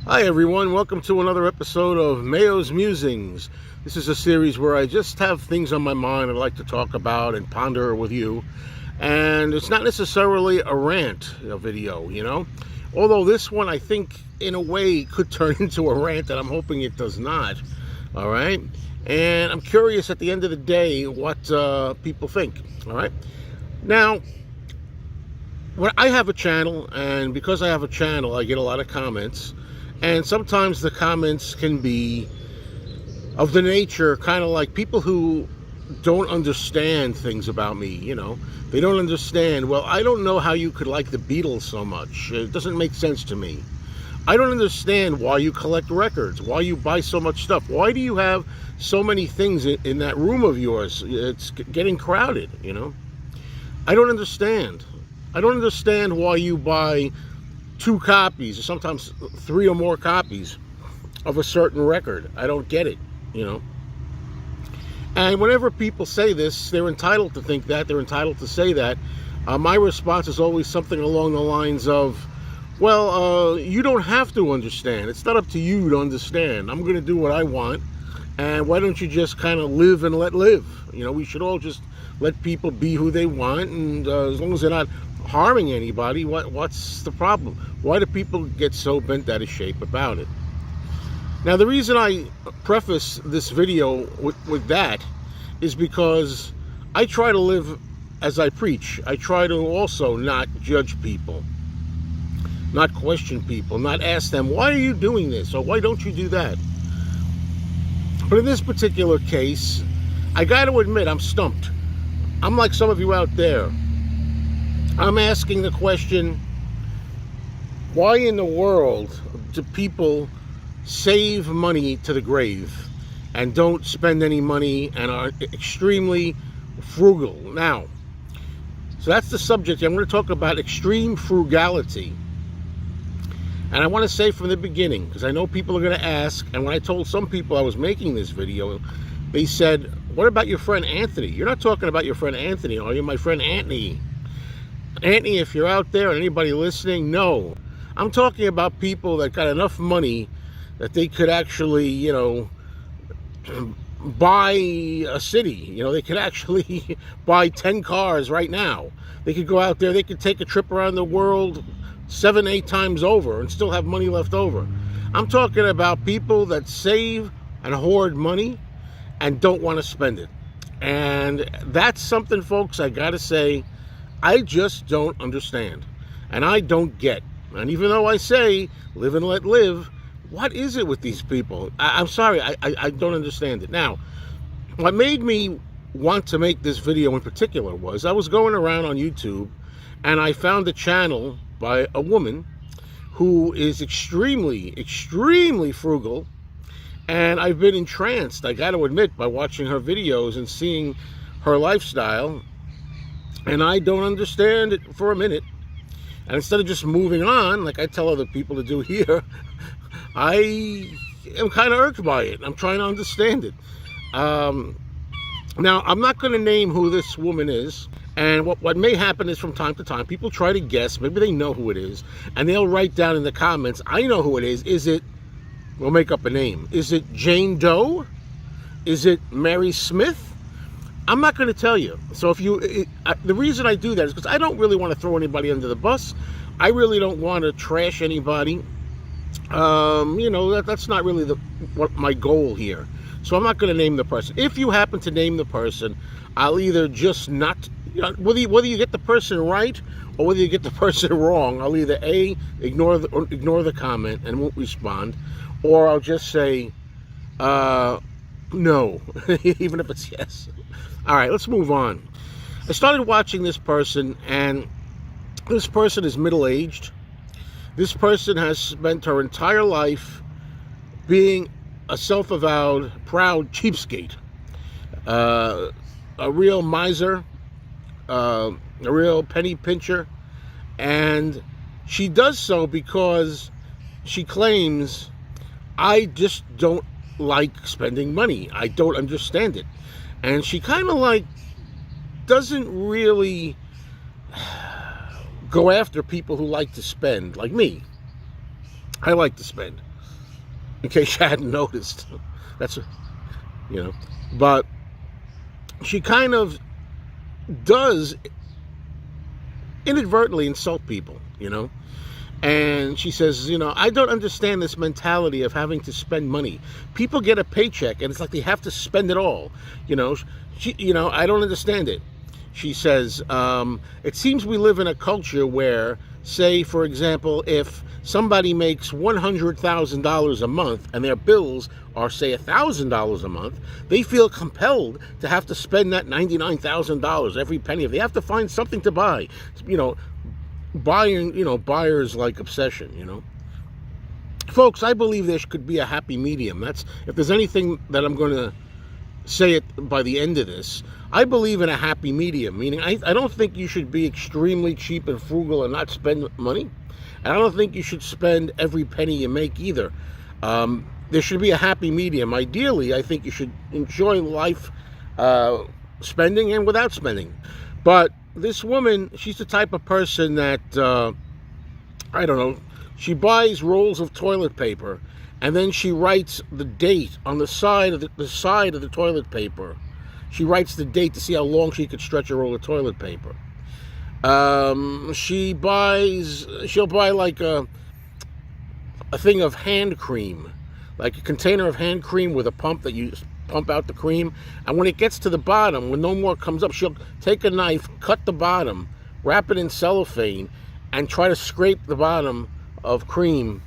Hi everyone, welcome to another episode of Mayo's Musings. This is a series where I just have things on my mind I'd like to talk about and ponder with you. And it's not necessarily a rant video, Although this one I think in a way could turn into a rant, and I'm hoping it does not. All right? And I'm curious at the end of the day what people think. All right? Now, when I have a channel, and because I have a channel, I get a lot of comments. And sometimes the comments can be of the nature kind of like people who don't understand things about me, They don't understand, well, I don't know how you could like the Beatles so much. It doesn't make sense to me. I don't understand why you collect records, why you buy so much stuff. Why do you have so many things in that room of yours? It's getting crowded, I don't understand. I don't understand why you buy 2 copies, or sometimes 3 or more copies of a certain record. I don't get it, And whenever people say this, they're entitled to think that, they're entitled to say that. My response is always something along the lines of, well, you don't have to understand. It's not up to you to understand. I'm going to do what I want, and why don't you just kind of live and let live? We should all just let people be who they want, and as long as they're not harming anybody, what's the problem? Why do people get so bent out of shape about it? Now, the reason I preface this video with that is because I try to live as I preach. I try to also not judge people, not question people, not ask them, why are you doing this, or why don't you do that? But in this particular case, I got to admit, I'm stumped. I'm like some of you out there. I'm asking the question, why in the world do people save money to the grave and don't spend any money and are extremely frugal? Now, so that's the subject. I'm going to talk about extreme frugality. And I want to say from the beginning, because I know people are going to ask, and when I told some people I was making this video, they said, what about your friend Anthony? You're not talking about your friend Anthony, are you? My friend Anthony. Anthony, if you're out there and anybody listening, no. I'm talking about people that got enough money that they could actually, buy a city. They could actually buy 10 cars right now. They could go out there, they could take a trip around the world 7, 8 times over and still have money left over. I'm talking about people that save and hoard money and don't want to spend it. And that's something, folks, I gotta say, I just don't understand. And I don't get. And even though I say, live and let live, what is it with these people? I'm sorry, I don't understand it. Now, what made me want to make this video in particular was I was going around on YouTube and I found a channel by a woman who is extremely, extremely frugal. And I've been entranced, I got to admit, by watching her videos and seeing her lifestyle. And I don't understand it for a minute. And instead of just moving on, like I tell other people to do here, I am kind of irked by it. I'm trying to understand it. Now, I'm not going to name who this woman is. And what may happen is from time to time, people try to guess. Maybe they know who it is. And they'll write down in the comments, I know who it is. Is it, we'll make up a name. Is it Jane Doe? Is it Mary Smith? I'm not going to tell you. So the reason I do that is because I don't really want to throw anybody under the bus. I really don't want to trash anybody. That's not really what my goal here. So I'm not going to name the person. If you happen to name the person, I'll either just not, whether you get the person right or whether you get the person wrong, I'll either A, ignore the comment and won't respond, or I'll just say, no, even if it's yes. All right, let's move on. I started watching this person, and this person is middle-aged. This person has spent her entire life being a self-avowed, proud cheapskate, a real miser, a real penny pincher, and she does so because she claims, I just don't like spending money. I don't understand it. And she kind of doesn't really go after people who like to spend, like me. I like to spend. in case you hadn't noticed. That's, but she kind of does inadvertently insult people, And she says, I don't understand this mentality of having to spend money. People get a paycheck, and it's like they have to spend it all. I don't understand it. She says, it seems we live in a culture where, say, for example, if somebody makes $100,000 a month and their bills are, say, $1,000 a month, they feel compelled to have to spend that $99,000, every penny. If they have to find something to buy, buyers like obsession, Folks, I believe there could be a happy medium. If there's anything that I'm going to say it by the end of this, I believe in a happy medium, meaning I don't think you should be extremely cheap and frugal and not spend money. And I don't think you should spend every penny you make either. There should be a happy medium. Ideally, I think you should enjoy life spending and without spending. But this woman, she's the type of person that, I don't know, she buys rolls of toilet paper and then she writes the date on the side of the toilet paper. She writes the date to see how long she could stretch a roll of toilet paper. She'll buy like a thing of hand cream, like a container of hand cream with a pump that you pump out the cream. And when it gets to the bottom, when no more comes up, she'll take a knife, cut the bottom, wrap it in cellophane, and try to scrape the bottom of cream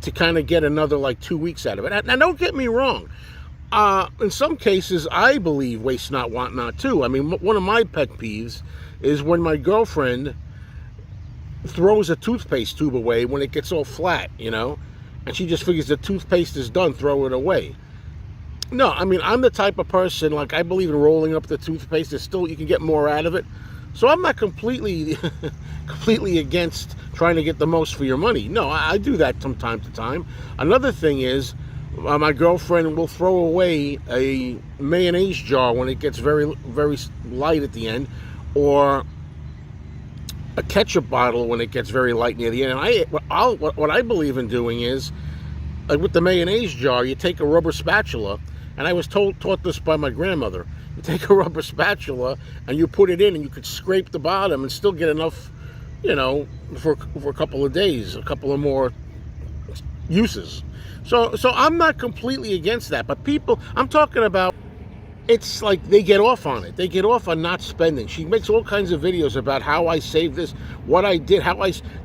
to kind of get another like 2 weeks out of it. Now, don't get me wrong. In some cases, I believe waste not, want not too. I mean, one of my pet peeves is when my girlfriend throws a toothpaste tube away when it gets all flat, and she just figures the toothpaste is done, throw it away. No, I mean, I'm the type of person, like, I believe in rolling up the toothpaste. You can get more out of it. So I'm not completely against trying to get the most for your money. No, I do that from time to time. Another thing is, my girlfriend will throw away a mayonnaise jar when it gets very, very light at the end, or a ketchup bottle when it gets very light near the end. And what I believe in doing is, like with the mayonnaise jar, you take a rubber spatula, and I was taught this by my grandmother. You take a rubber spatula and you put it in, and you could scrape the bottom and still get enough, for a couple of days, a couple of more uses. So I'm not completely against that, but people, I'm talking about, it's like they get off on it. They get off on not spending. She makes all kinds of videos about how I saved this, what I did,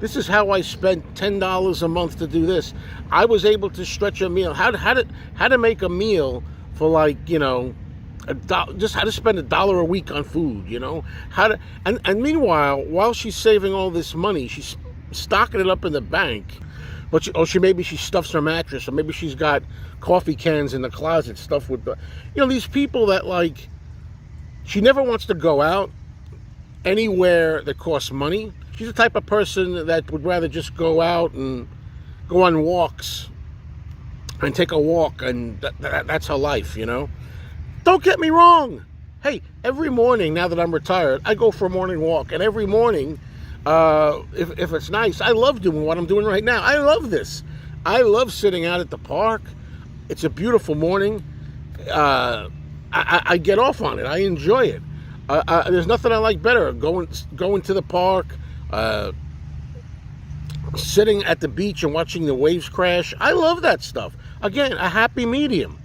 this is how I spent $10 a month to do this. I was able to stretch a meal. How to make a meal for like, just how to spend $1 a week on food, and meanwhile, while she's saving all this money, she's stocking it up in the bank. But maybe she stuffs her mattress, or maybe she's got coffee cans in the closet stuffed with these people that, like, she never wants to go out anywhere that costs money. She's the type of person that would rather just go out and go on walks and take a walk, and that's her life, Don't get me wrong. Hey, every morning, now that I'm retired, I go for a morning walk, and every morning, if it's nice, I love doing what I'm doing right now. I love this. I love sitting out at the park. It's a beautiful morning. I get off on it. I enjoy it. There's nothing I like better. Going to the park, sitting at the beach and watching the waves crash. I love that stuff. Again, a happy medium.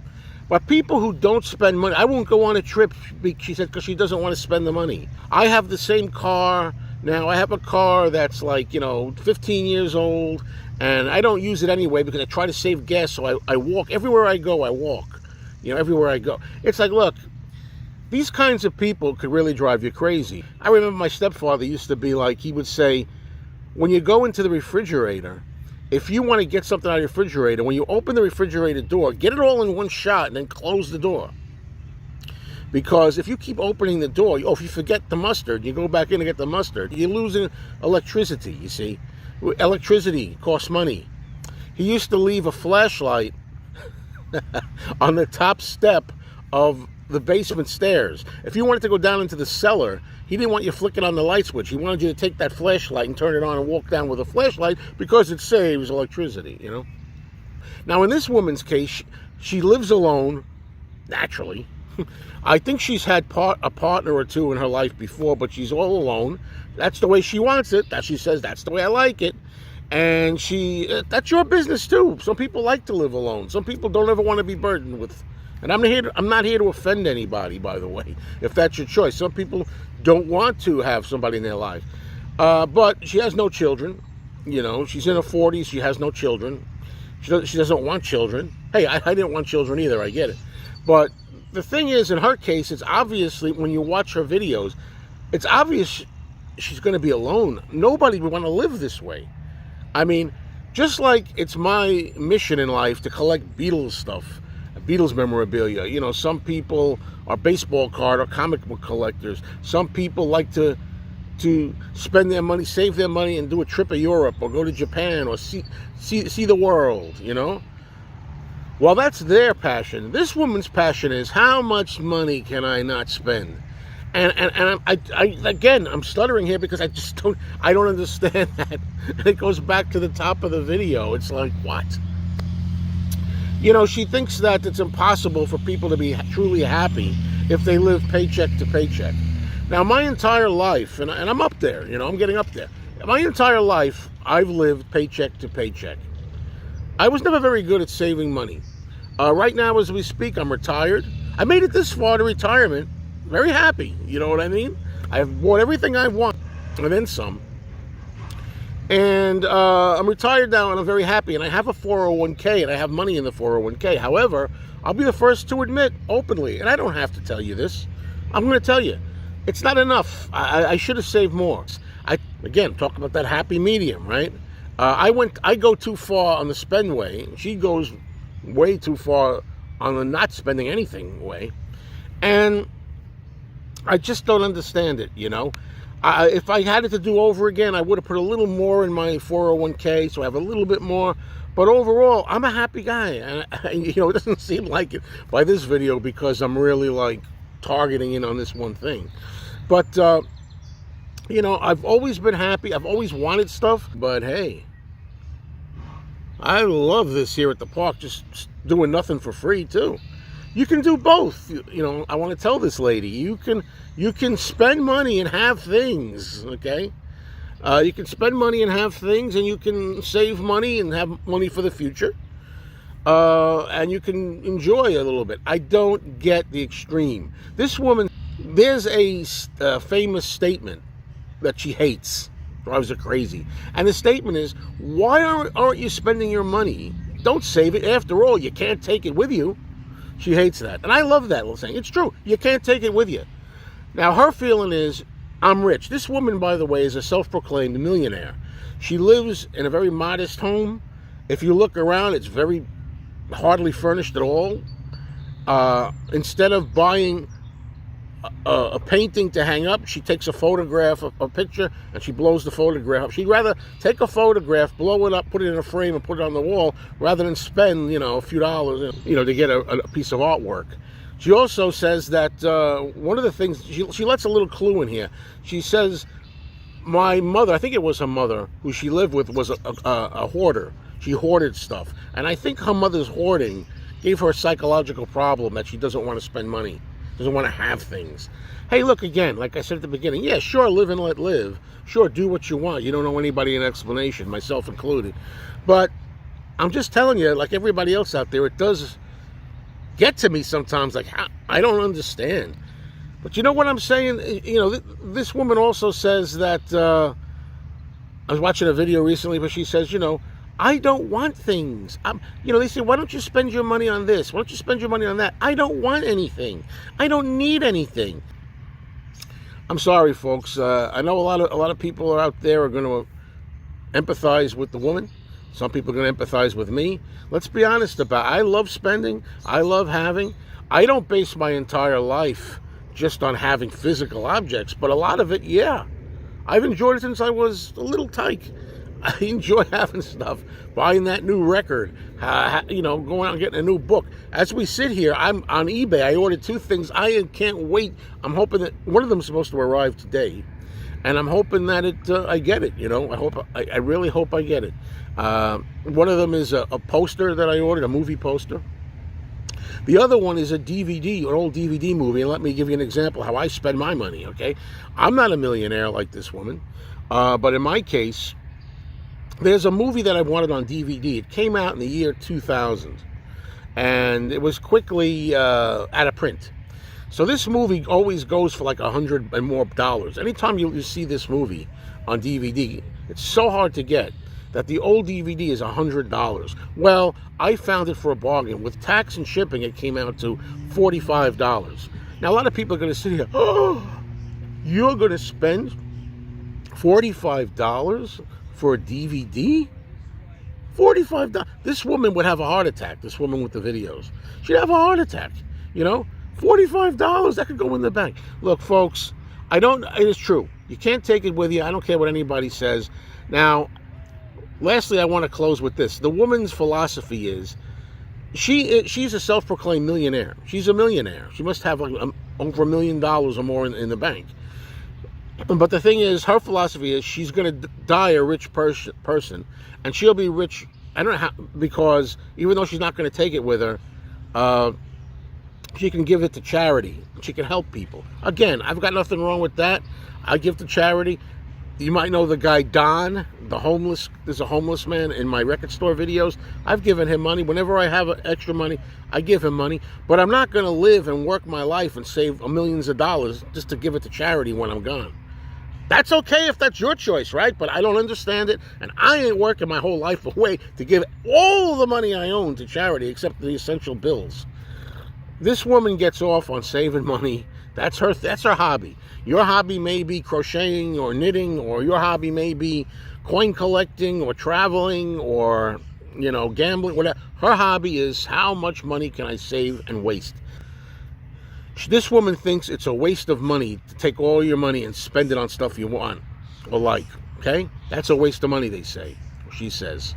But people who don't spend money, I won't go on a trip, she said, because she doesn't want to spend the money. I have the same car. Now, I have a car that's like, 15 years old, and I don't use it anyway because I try to save gas, so I walk. Everywhere I go, I walk. Everywhere I go. It's like, look, these kinds of people could really drive you crazy. I remember my stepfather used to be like, he would say, when you go into the refrigerator, if you want to get something out of the refrigerator, when you open the refrigerator door, get it all in one shot and then close the door. Because if you keep opening the door, if you forget the mustard, you go back in and get the mustard, you're losing electricity, you see. Electricity costs money. He used to leave a flashlight on the top step of the basement stairs. If you wanted to go down into the cellar, he didn't want you flicking on the light switch. He wanted you to take that flashlight and turn it on and walk down with a flashlight because it saves electricity, Now, in this woman's case, she lives alone, naturally. I think she's had a partner or two in her life before, but she's all alone. That's the way she wants it. That she says, that's the way I like it. And that's your business too. Some people like to live alone. Some people don't ever want to be burdened with. And I'm not here to offend anybody, by the way, if that's your choice. Some people don't want to have somebody in their life. But she has no children. She's in her 40s. She has no children. She doesn't want children. Hey, I didn't want children either. I get it. But the thing is, in her case, it's obviously, when you watch her videos, it's obvious she's going to be alone. Nobody would want to live this way. I mean, just like it's my mission in life to collect Beatles stuff, Beatles memorabilia. Some people are baseball card or comic book collectors. Some people like to spend their money, save their money, and do a trip to Europe or go to Japan or see the world, Well, that's their passion. This woman's passion is, how much money can I not spend? And I'm stuttering here because I don't understand that. And it goes back to the top of the video. It's like, what? She thinks that it's impossible for people to be truly happy if they live paycheck to paycheck. Now, my entire life, and I'm up there, I'm getting up there. My entire life, I've lived paycheck to paycheck. I was never very good at saving money. Right now, as we speak, I'm retired. I made it this far to retirement. Very happy, you know what I mean? I've bought everything I want, and then some. And I'm retired now, and I'm very happy. And I have a 401k, and I have money in the 401k. However, I'll be the first to admit openly, and I don't have to tell you this. I'm going to tell you, it's not enough. I should have saved more. Again, talk about that happy medium, right? I go too far on the spend way. She goes way too far on the not spending anything way. And I just don't understand it, if I had it to do over again, I would have put a little more in my 401k, so I have a little bit more. But overall, I'm a happy guy. And it doesn't seem like it by this video because I'm really targeting in on this one thing. But, I've always been happy. I've always wanted stuff. But hey, I love this here at the park, just doing nothing for free too. You can do both. I want to tell this lady, you can spend money and have things, okay? You can spend money and have things, and you can save money and have money for the future. And you can enjoy a little bit. I don't get the extreme. This woman, there's a famous statement that she hates. Drives her crazy. And the statement is, why aren't you spending your money? Don't save it. After all, you can't take it with you. She hates that. And I love that little saying. It's true. You can't take it with you. Now, her feeling is, I'm rich. This woman, by the way, is a self-proclaimed millionaire. She lives in a very modest home. If you look around, it's very hardly furnished at all. Instead of buying a painting to hang up, she takes a photograph, a picture, and she blows the photograph up. She'd rather take a photograph, blow it up, put it in a frame, and put it on the wall, rather than spend, a few dollars, to get a piece of artwork. She also says that one of the things, she lets a little clue in here. She says, my mother, I think it was her mother, who she lived with, was a hoarder. She hoarded stuff. And I think her mother's hoarding gave her a psychological problem that she doesn't want to spend money. Doesn't want to have things. Hey, look, again, like I said at the beginning, yeah, sure, live and let live. Sure, do what you want. You don't owe anybody an explanation, myself included. But I'm just telling you, like everybody else out there, it does get to me sometimes, I don't understand. But you know what I'm saying? This woman also says that, I was watching a video recently, but she says, I don't want things. They say, why don't you spend your money on this? Why don't you spend your money on that? I don't want anything. I don't need anything. I'm sorry, folks. I know a lot of people are out there are going to empathize with the woman. Some people are going to empathize with me. Let's be honest about it. I love spending. I love having. I don't base my entire life just on having physical objects, but a lot of it, yeah. I've enjoyed it since I was a little tyke. I enjoy having stuff, buying that new record, going out and getting a new book. As we sit here, I'm on eBay. I ordered 2 things. I can't wait. I'm hoping that one of them is supposed to arrive today, and I'm hoping that I get it. I really hope I get it. One of them is a poster that I ordered, a movie poster. The other one is a DVD, an old DVD movie. And let me give you an example how I spend my money, okay? I'm not a millionaire like this woman. But in my case, there's a movie that I wanted on DVD. It came out in the year 2000. And it was quickly out of print. So this movie always goes for like $100 and more. Anytime you see this movie on DVD, it's so hard to get that the old DVD is $100. Well, I found it for a bargain. With tax and shipping, it came out to $45. Now, a lot of people are going to sit here, oh, you're going to spend $45 for a DVD? $45. This woman would have a heart attack, this woman with the videos. She'd have a heart attack, you know? $45, that could go in the bank. Look, folks, it is true. You can't take it with you. I don't care what anybody says. Now, lastly, I want to close with this. The woman's philosophy is, she's a self-proclaimed millionaire. She's a millionaire. She must have like over $1 million or more in the bank. But the thing is, her philosophy is she's going to die a rich person, and she'll be rich, I don't know how, because even though she's not going to take it with her, she can give it to charity. She can help people. Again, I've got nothing wrong with that. I give to charity. You might know the guy Don, there's a homeless man in my record store videos. I've given him money. Whenever I have extra money, I give him money. But I'm not going to live and work my life and save millions of dollars just to give it to charity when I'm gone. That's okay if that's your choice, right? But I don't understand it, and I ain't working my whole life away to give all the money I own to charity except the essential bills. This woman gets off on saving money. That's her hobby. Your hobby may be crocheting or knitting, or your hobby may be coin collecting or traveling or, gambling, whatever. Her hobby is how much money can I save and waste. This woman thinks it's a waste of money to take all your money and spend it on stuff you want or like, okay? That's a waste of money, they say, she says.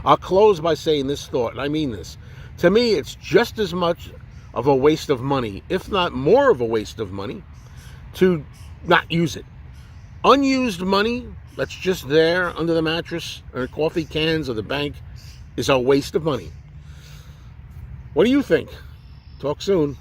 I'll close by saying this thought, and I mean this. To me, it's just as much of a waste of money, if not more of a waste of money, to not use it. Unused money that's just there under the mattress or coffee cans or the bank is a waste of money. What do you think? Talk soon.